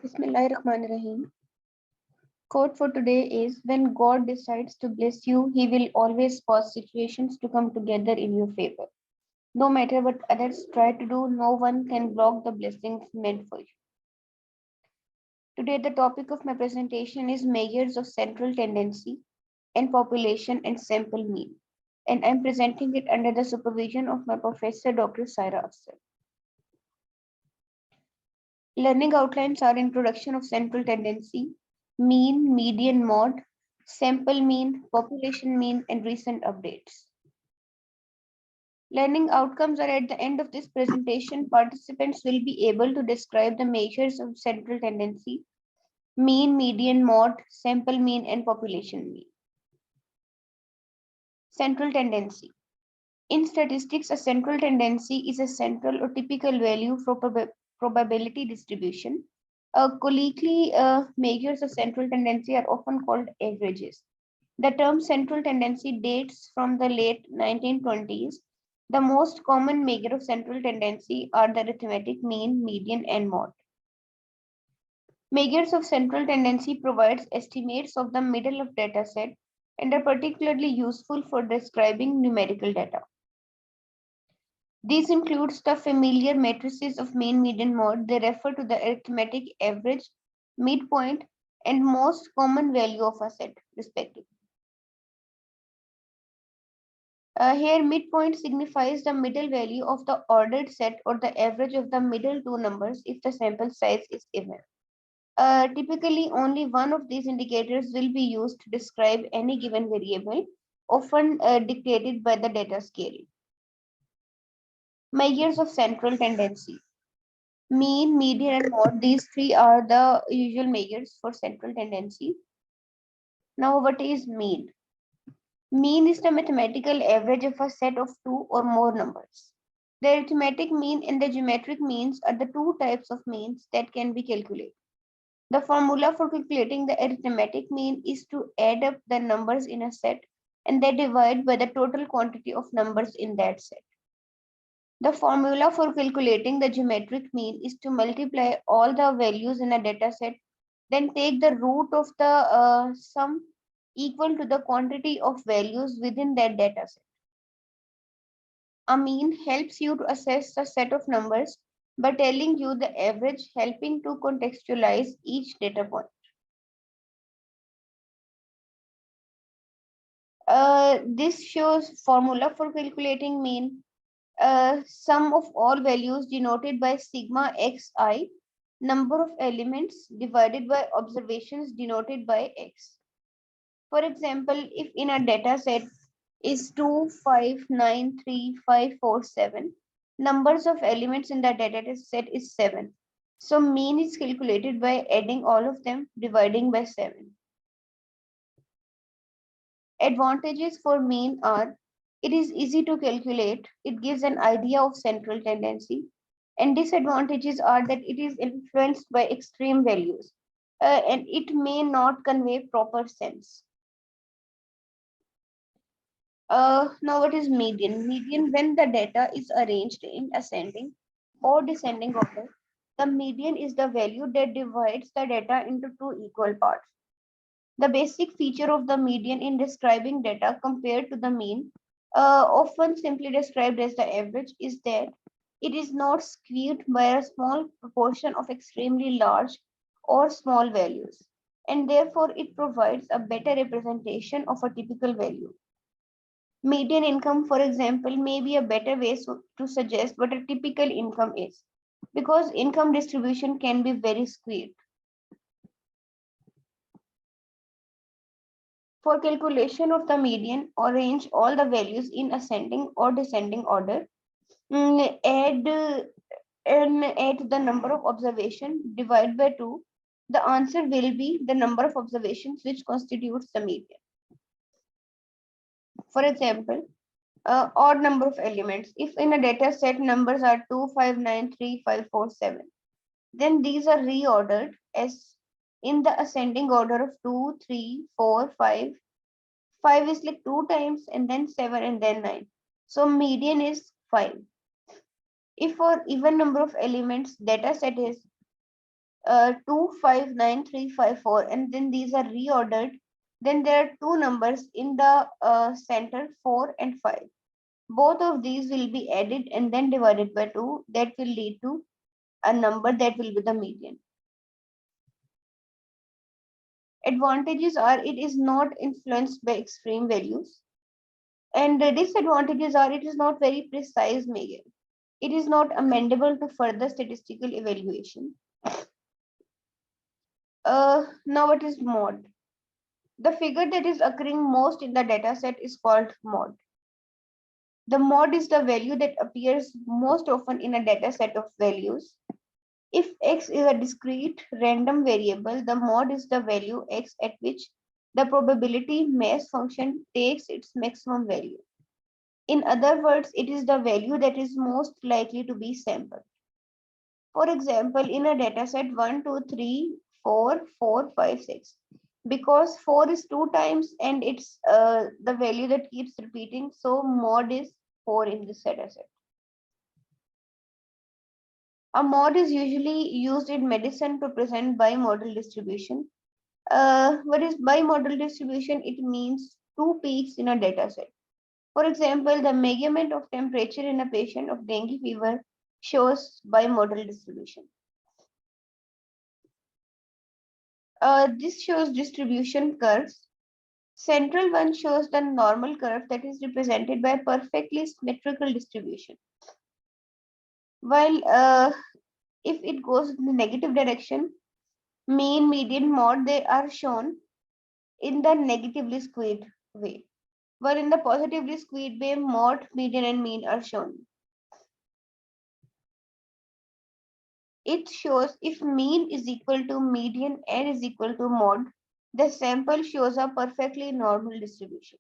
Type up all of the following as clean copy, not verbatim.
Bismillahirrahmanirrahim. Quote for today is: when God decides to bless you, He will always cause situations to come together in your favor. No matter what others try to do, no one can block the blessings meant for you. Today, the topic of my presentation is measures of central tendency and population and sample mean. And I'm presenting it under the supervision of my professor, Dr. Saira Afsar. Learning outlines are introduction of central tendency, mean, median, mode, sample mean, population mean, and recent updates. Learning outcomes are at the end of this presentation. Participants will be able to describe the measures of central tendency, mean, median, mode, sample mean, and population mean. Central tendency. In statistics, a central tendency is a central or typical value for probability distribution. Colloquially, measures of central tendency are often called averages. The term central tendency dates from the late 1920s. The most common measure of central tendency are the arithmetic mean, median, and mode. Measures of central tendency provides estimates of the middle of data set and are particularly useful for describing numerical data. These includes the familiar matrices of mean, median, mode. They refer to the arithmetic average, midpoint, and most common value of a set, respectively. Here, midpoint signifies the middle value of the ordered set or the average of the middle two numbers if the sample size is even. Typically, only one of these indicators will be used to describe any given variable, often dictated by the data scale. Measures of central tendency. Mean, median, and mode. These three are the usual measures for central tendency. Now, what is mean? Mean is the mathematical average of a set of two or more numbers. The arithmetic mean and the geometric means are the two types of means that can be calculated. The formula for calculating the arithmetic mean is to add up the numbers in a set and then divide by the total quantity of numbers in that set. The formula for calculating the geometric mean is to multiply all the values in a data set, then take the root of the sum equal to the quantity of values within that data set. A mean helps you to assess the set of numbers by telling you the average, helping to contextualize each data point. This shows formula for calculating mean. Sum of all values denoted by sigma xi, number of elements divided by observations denoted by x. For example, if in a data set is 2, 5, 9, 3, 5, 4, 7, numbers of elements in the data set is 7. So mean is calculated by adding all of them, dividing by 7. Advantages for mean are: it is easy to calculate, it gives an idea of central tendency, and disadvantages are that it is influenced by extreme values and it may not convey proper sense. Now what is median? Median, when the data is arranged in ascending or descending order, the median is the value that divides the data into two equal parts. The basic feature of the median in describing data compared to the mean, often simply described as the average, is that it is not skewed by a small proportion of extremely large or small values, and therefore it provides a better representation of a typical value. Median income, for example, may be a better way to suggest what a typical income is, because income distribution can be very skewed. For calculation of the median, arrange all the values in ascending or descending order. Add the number of observations, divide by 2. The answer will be the number of observations which constitutes the median. For example, odd number of elements. If in a data set numbers are 2, 5, 9, 3, 5, 4, 7, then these are reordered as in the ascending order of 2, 3, 4, 5. 5 is like 2 times and then 7 and then 9. So median is 5. If for even number of elements data set is 2, 5, 9, 3, 5, 4, and then these are reordered. Then there are two numbers in the center, 4 and 5. Both of these will be added and then divided by 2. That will lead to a number that will be the median. Advantages are it is not influenced by extreme values. And the disadvantages are it is not very precise measure. It is not amendable to further statistical evaluation. Now what is mod? The figure that is occurring most in the data set is called mod. The mod is the value that appears most often in a data set of values. If x is a discrete random variable, the mod is the value x at which the probability mass function takes its maximum value. In other words, it is the value that is most likely to be sampled. For example, in a dataset 1, 2, 3, 4, 4, 5, 6. Because 4 is 2 times and it's the value that keeps repeating, so mod is 4 in this dataset. A mod is usually used in medicine to present bimodal distribution. What is bimodal distribution? It means two peaks in a dataset. For example, the measurement of temperature in a patient of dengue fever shows bimodal distribution. This shows distribution curves. Central one shows the normal curve that is represented by a perfectly symmetrical distribution. While if it goes in the negative direction, mean, median, mod, they are shown in the negatively skewed way. While in the positively skewed way, mod, median, and mean are shown. It shows if mean is equal to median and is equal to mod, the sample shows a perfectly normal distribution.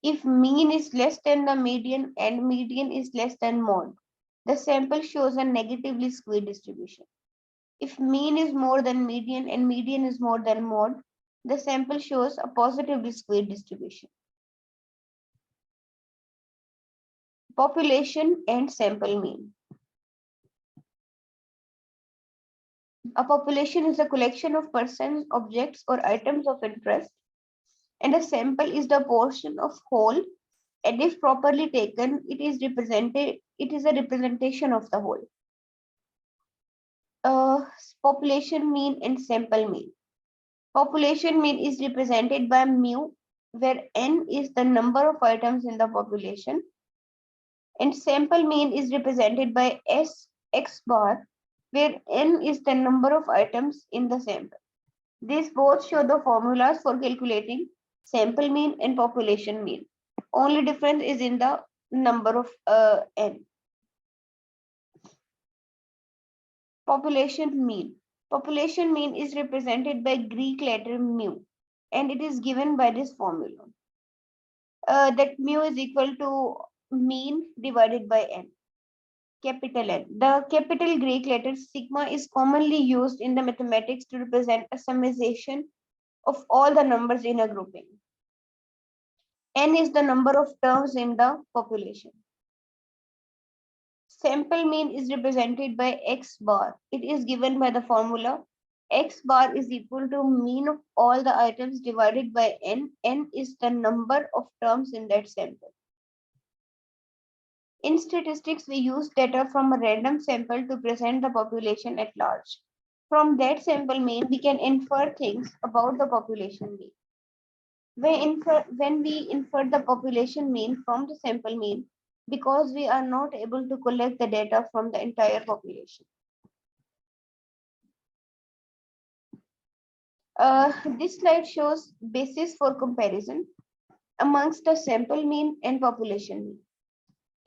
If mean is less than the median and median is less than mod, the sample shows a negatively skewed distribution. If mean is more than median and median is more than mod, the sample shows a positively skewed distribution. Population and sample mean. A population is a collection of persons, objects, or items of interest, and a sample is the portion of whole, and if properly taken, it is a representation of the whole. Population mean and sample mean. Population mean is represented by mu, where n is the number of items in the population, and sample mean is represented by s x bar, where n is the number of items in the sample. These both show the formulas for calculating sample mean and population mean. Only difference is in the number of n. Population mean. Population mean is represented by Greek letter mu, and it is given by this formula. That mu is equal to mean divided by n, capital N. The capital Greek letter sigma is commonly used in the mathematics to represent a summation of all the numbers in a grouping. N is the number of terms in the population. Sample mean is represented by x bar. It is given by the formula x bar is equal to mean of all the items divided by n. N is the number of terms in that sample. In statistics, we use data from a random sample to present the population at large. From that sample mean, we can infer things about the population mean. When we infer the population mean from the sample mean, because we are not able to collect the data from the entire population. This slide shows basis for comparison amongst the sample mean and population mean.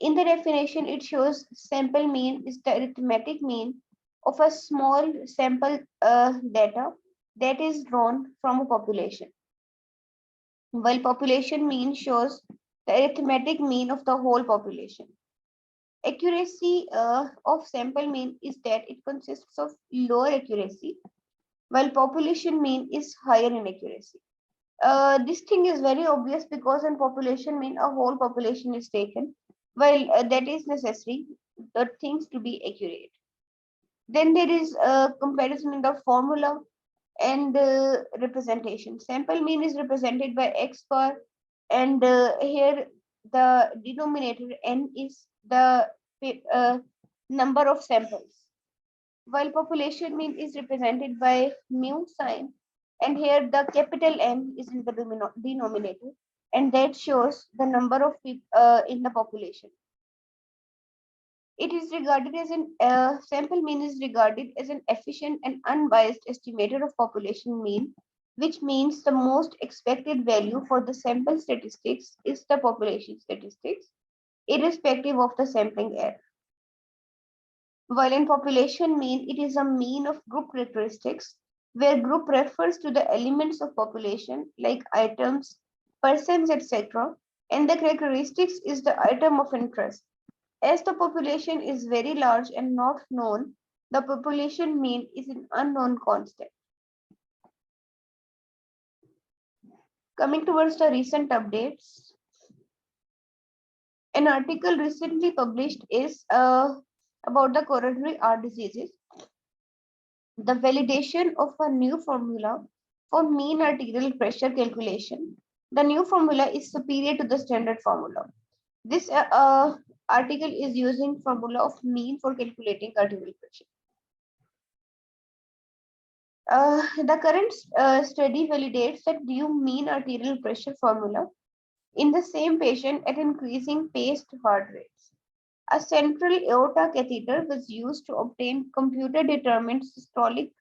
In the definition, it shows sample mean is the arithmetic mean of a small sample data that is drawn from a population, while population mean shows the arithmetic mean of the whole population. Accuracy of sample mean is that it consists of lower accuracy, while population mean is higher in accuracy. This thing is very obvious because in population mean a whole population is taken, while that is necessary the things to be accurate. Then there is a comparison in the formula and representation. Sample mean is represented by x bar, and here the denominator n is the uh, number of samples, while population mean is represented by mu sign, and here the capital N is in the denominator, and that shows the number of people in the population. It is regarded as an sample mean is regarded as an efficient and unbiased estimator of population mean, which means the most expected value for the sample statistics is the population statistics, irrespective of the sampling error. While in population mean, it is a mean of group characteristics, where group refers to the elements of population like items, persons, etc., and the characteristics is the item of interest. As the population is very large and not known, the population mean is an unknown constant. Coming towards the recent updates, an article recently published is about the coronary heart diseases, the validation of a new formula for mean arterial pressure calculation. The new formula is superior to the standard formula. This article is using formula of mean for calculating arterial pressure. The current study validates that new mean arterial pressure formula in the same patient at increasing paced heart rates. A central aorta catheter was used to obtain computer-determined systolic,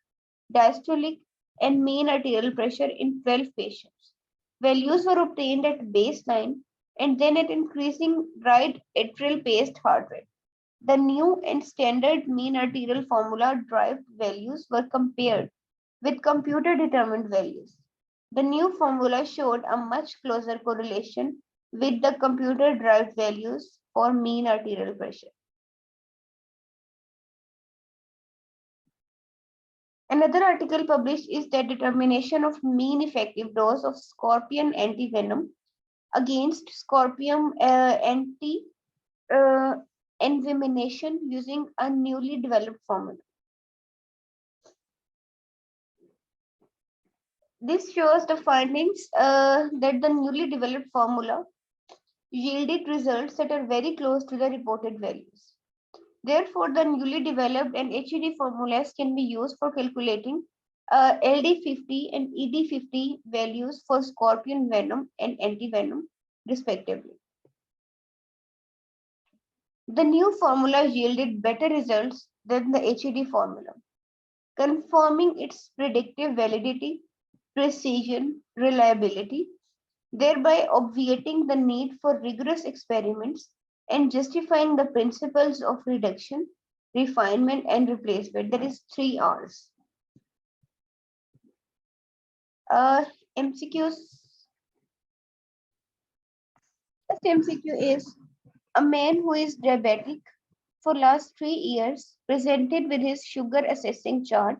diastolic, and mean arterial pressure in 12 patients. Values were obtained at baseline and then at increasing right atrial paced heart rate. The new and standard mean arterial formula derived values were compared with computer determined values. The new formula showed a much closer correlation with the computer derived values for mean arterial pressure. Another article published is the determination of mean effective dose of scorpion antivenom against scorpion anti envenomation using a newly developed formula. This shows the findings that the newly developed formula yielded results that are very close to the reported values. Therefore, the newly developed and HED formulas can be used for calculating LD50 and ED50 values for scorpion venom and antivenom, respectively. The new formula yielded better results than the HED formula, confirming its predictive validity, precision, reliability, thereby obviating the need for rigorous experiments and justifying the principles of reduction, refinement, and replacement. That is 3 R's. MCQs. First MCQ is a man who is diabetic for last 3 years presented with his sugar assessing chart.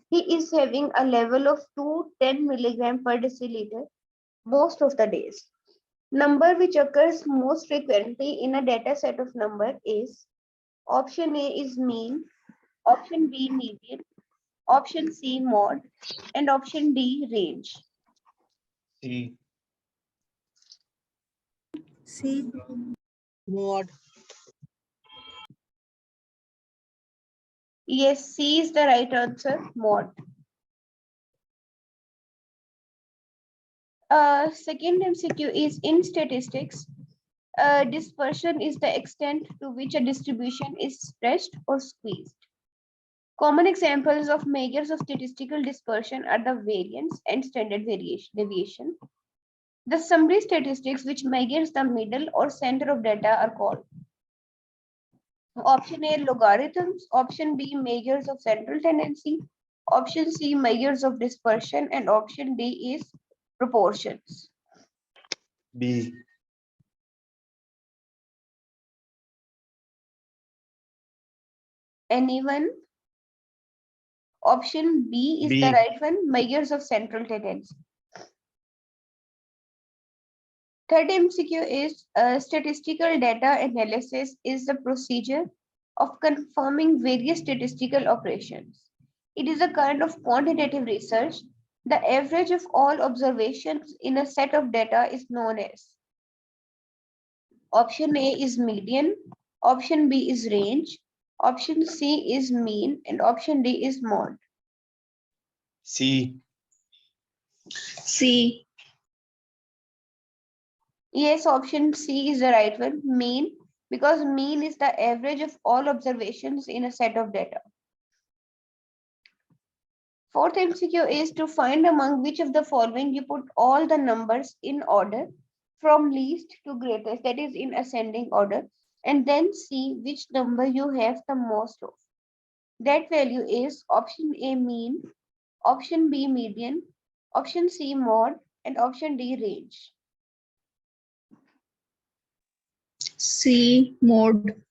He is having a level of 210 milligram per deciliter most of the days. Number which occurs most frequently in a data set of number is option A is mean, option B median, option C mod, and option D range. C. C. Mod. Yes, C is the right answer, mod. Second MCQ is in statistics. Dispersion is the extent to which a distribution is stretched or squeezed. Common examples of measures of statistical dispersion are the variance and standard deviation. The summary statistics, which measures the middle or center of data, are called option A logarithms, option B measures of central tendency, option C measures of dispersion, and option D is proportions. B. Anyone? Option B is B. the right one, measures of central tendency. Third MCQ is statistical data analysis is the procedure of confirming various statistical operations. It is a kind of quantitative research. The average of all observations in a set of data is known as option A is median, option B is range, option C is mean, and option D is mode. C. C. Yes, option C is the right one, mean, because mean is the average of all observations in a set of data. Fourth MCQ is to find among which of the following you put all the numbers in order from least to greatest, that is in ascending order, and then see which number you have the most of. That value is option A mean, option B median, option C mode, and option D range. C. Mode.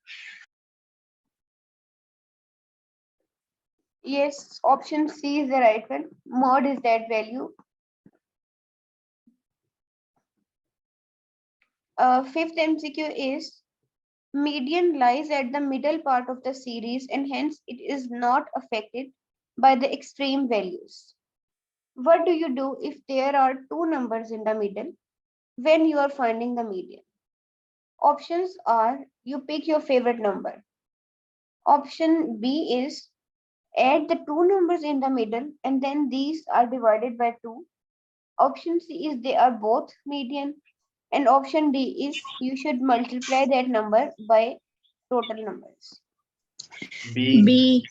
Yes, option C is the right one. Mode is that value. Fifth MCQ is median lies at the middle part of the series and hence it is not affected by the extreme values. What do you do if there are two numbers in the middle when you are finding the median? Options are you pick your favorite number. Option B is add the two numbers in the middle and then these are divided by 2. Option C is they are both median. And option D is you should multiply that number by total numbers. B. B.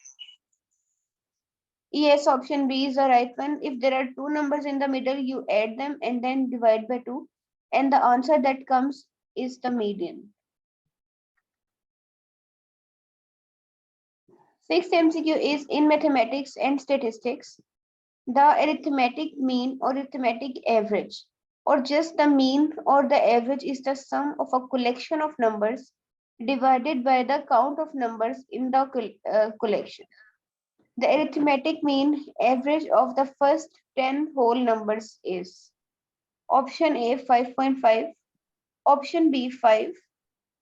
Yes, option B is the right one. If there are two numbers in the middle, you add them and then divide by 2. And the answer that comes is the median. Sixth MCQ is in mathematics and statistics. The arithmetic mean or arithmetic average or just the mean or the average is the sum of a collection of numbers divided by the count of numbers in the collection. The arithmetic mean average of the first 10 whole numbers is option A 5.5, option B 5,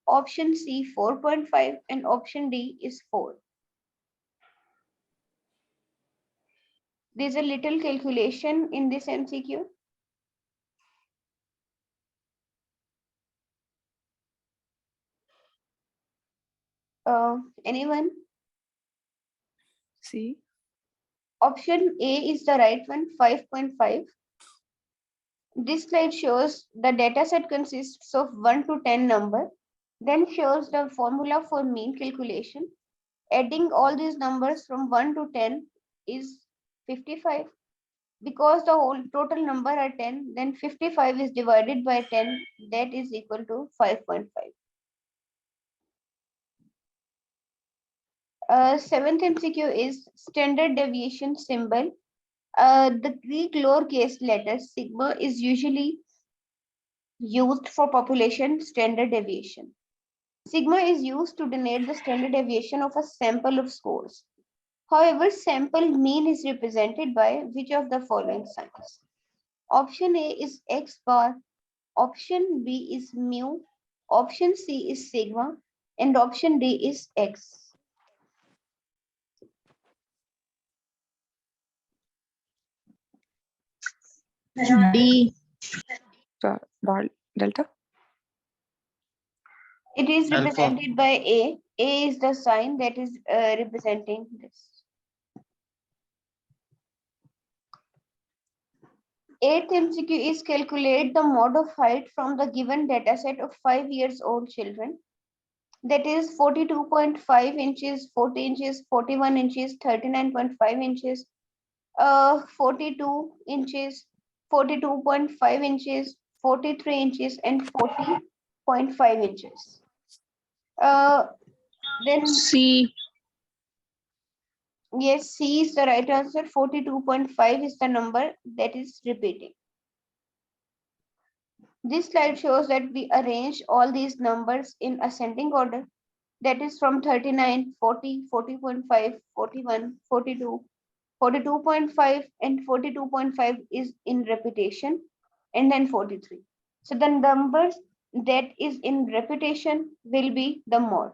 option C 4.5, and option D is 4. There's a little calculation in this MCQ. Anyone? C. Option A is the right one, 5.5. This slide shows the data set consists of 1 to 10 number, then shows the formula for mean calculation. Adding all these numbers from 1 to 10 is 55. Because the whole total number are 10, then 55 is divided by 10, that is equal to 5.5. Seventh MCQ is standard deviation symbol. The Greek lowercase letter sigma is usually used for population standard deviation. Sigma is used to denote the standard deviation of a sample of scores. However, sample mean is represented by which of the following signs? Option A is X bar, option B is mu, option C is sigma, and option D is X. D. Delta. It is Alpha. represented by A. A is the sign that is representing this. Eighth MCQ is calculate the mode of height from the given data set of 5 years old children. That is 42.5 inches, 40 inches, 41 inches, 39.5 inches, 42 inches, 42.5 inches, 43 inches, and 40.5 inches. Then C. yes, C is the right answer. 42.5 is the number that is repeating. This slide shows that we arrange all these numbers in ascending order. That is from 39, 40, 40.5, 41, 42, 42.5, and 42.5 is in repetition, and then 43. So the numbers that is in repetition will be the mode.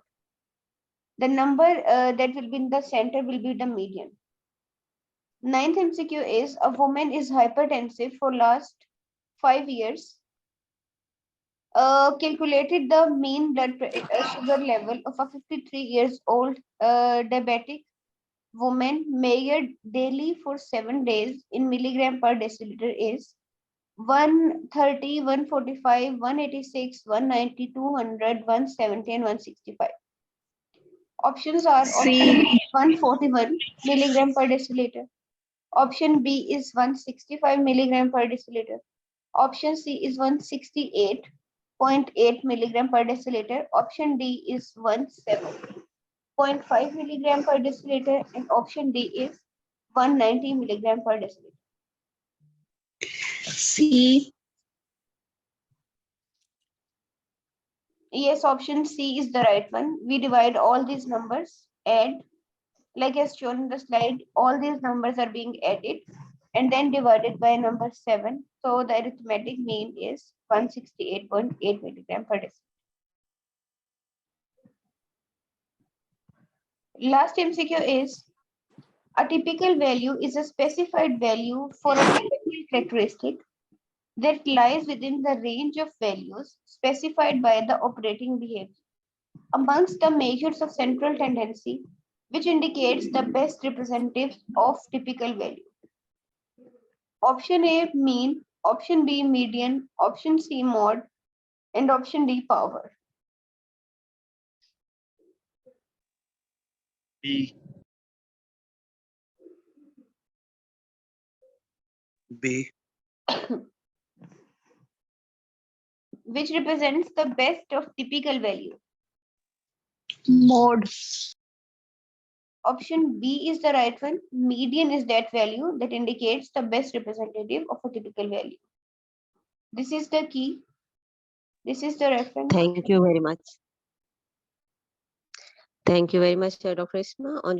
The number that will be in the center will be the median. Ninth MCQ is a woman is hypertensive for last 5 years. Calculated the mean blood sugar level of a 53 years old diabetic woman measured daily for 7 days in milligram per deciliter is 130, 145, 186, 190, 200, 170, and 165. Options are option C. 141 milligram per deciliter. Option B is 165 milligram per deciliter. Option C is 168.8 milligram per deciliter. Option D is 17.5 milligram per deciliter. And option D is 190 milligram per deciliter. C. Yes, option C is the right one. We divide all these numbers, add, like as shown in the slide, all these numbers are being added and then divided by number 7. So the arithmetic mean is 168.8 milligram per deciliter. Last MCQ is a typical value is a specified value for a technical characteristic that lies within the range of values specified by the operating behavior amongst the measures of central tendency, which indicates the best representative of typical value. Option A mean, option B median, option C mode, and option D power. B. B. Which represents the best of typical value. Mode. Option B is the right one. Median is that value that indicates the best representative of a typical value. This is the key. This is the reference. Thank you very much. Thank you very much, Dr. Isma. On